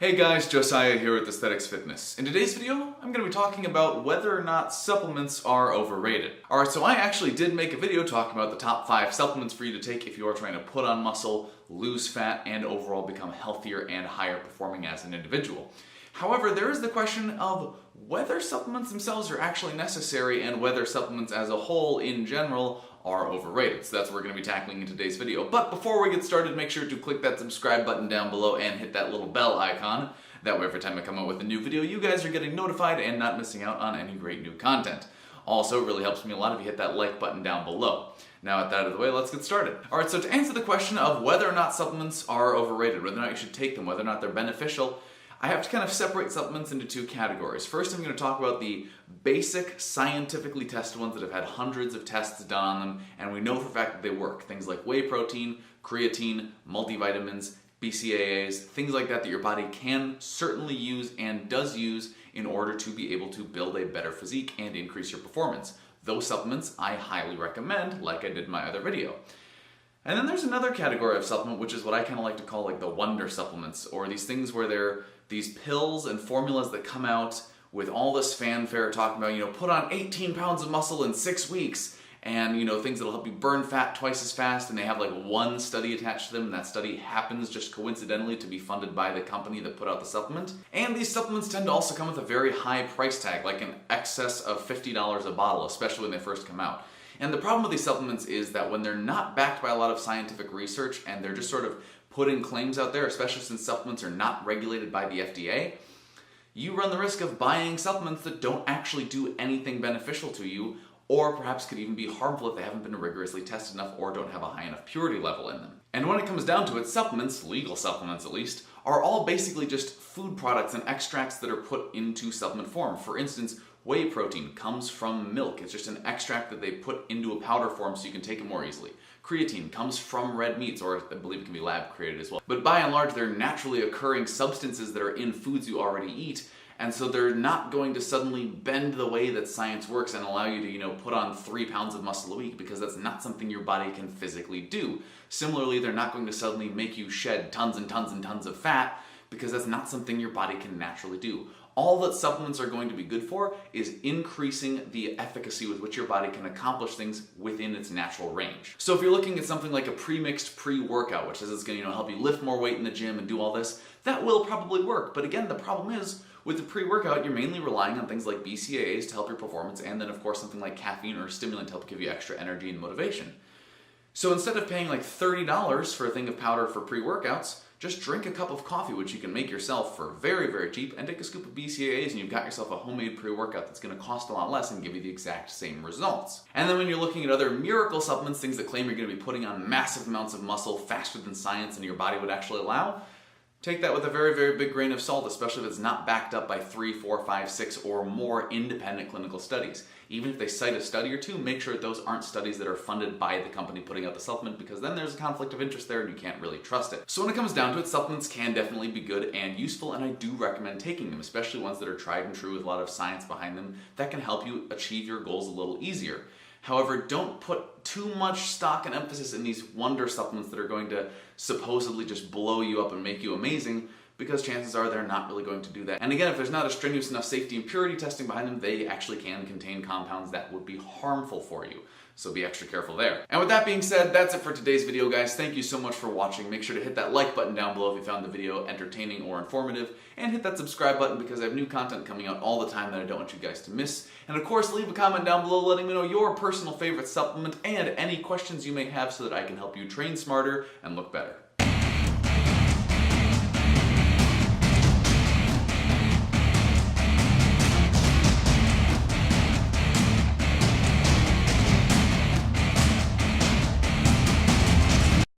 Hey guys, Josiah here with Aesthetyx Fitness. In today's video, I'm going to be talking about whether or not supplements are overrated. Alright, so I actually did make a video talking about the top 5 supplements for you to take if you are trying to put on muscle, lose fat, and overall become healthier and higher performing as an individual. However, there is the question of whether supplements themselves are actually necessary and whether supplements as a whole in general are overrated. So that's what we're going to be tackling in today's video. But before we get started, make sure to click that subscribe button down below and hit that little bell icon. That way every time I come out with a new video, you guys are getting notified and not missing out on any great new content. Also, it really helps me a lot if you hit that like button down below. Now with that out of the way, let's get started. Alright, so to answer the question of whether or not supplements are overrated, whether or not you should take them, whether or not they're beneficial, I have to kind of separate supplements into 2 categories. First, I'm going to talk about the basic, scientifically tested ones that have had hundreds of tests done on them, and we know for a fact that they work. Things like whey protein, creatine, multivitamins, BCAAs, things like that your body can certainly use and does use in order to be able to build a better physique and increase your performance. Those supplements I highly recommend, like I did in my other video. And then there's another category of supplement, which is what I kind of like to call like the wonder supplements, or these things where they're these pills and formulas that come out with all this fanfare talking about, put on 18 pounds of muscle in 6 weeks, and, things that'll help you burn fat twice as fast, and they have like one study attached to them, and that study happens just coincidentally to be funded by the company that put out the supplement. And these supplements tend to also come with a very high price tag, like in excess of $50 a bottle, especially when they first come out. And the problem with these supplements is that when they're not backed by a lot of scientific research and they're just sort of putting claims out there, especially since supplements are not regulated by the FDA, you run the risk of buying supplements that don't actually do anything beneficial to you, or perhaps could even be harmful if they haven't been rigorously tested enough or don't have a high enough purity level in them. And when it comes down to it, supplements, legal supplements at least, are all basically just food products and extracts that are put into supplement form. For instance, whey protein comes from milk. It's just an extract that they put into a powder form so you can take it more easily. Creatine comes from red meats, or I believe it can be lab created as well. But by and large, they're naturally occurring substances that are in foods you already eat, and so they're not going to suddenly bend the way that science works and allow you to, put on 3 pounds of muscle a week, because that's not something your body can physically do. Similarly, they're not going to suddenly make you shed tons and tons and tons of fat, because that's not something your body can naturally do. All that supplements are going to be good for is increasing the efficacy with which your body can accomplish things within its natural range. So if you're looking at something like a pre-mixed pre-workout, which says it's going to help you lift more weight in the gym and do all this, that will probably work. But again, the problem is, with the pre-workout, you're mainly relying on things like BCAAs to help your performance, and then of course something like caffeine or a stimulant to help give you extra energy and motivation. So instead of paying like $30 for a thing of powder for pre-workouts, just drink a cup of coffee, which you can make yourself for very, very cheap, and take a scoop of BCAAs, and you've got yourself a homemade pre-workout that's going to cost a lot less and give you the exact same results. And then when you're looking at other miracle supplements, things that claim you're going to be putting on massive amounts of muscle faster than science and your body would actually allow, take that with a very, very big grain of salt, especially if it's not backed up by 3, 4, 5, 6 or more independent clinical studies. Even if they cite a study or two, make sure that those aren't studies that are funded by the company putting out the supplement, because then there's a conflict of interest there and you can't really trust it. So when it comes down to it, supplements can definitely be good and useful, and I do recommend taking them, especially ones that are tried and true with a lot of science behind them that can help you achieve your goals a little easier. However, don't put too much stock and emphasis in these wonder supplements that are going to supposedly just blow you up and make you amazing, because chances are they're not really going to do that. And again, if there's not a strenuous enough safety and purity testing behind them, they actually can contain compounds that would be harmful for you. So be extra careful there. And with that being said, that's it for today's video, guys. Thank you so much for watching. Make sure to hit that like button down below if you found the video entertaining or informative, and hit that subscribe button because I have new content coming out all the time that I don't want you guys to miss. And of course, leave a comment down below letting me know your personal favorite supplement and any questions you may have so that I can help you train smarter and look better.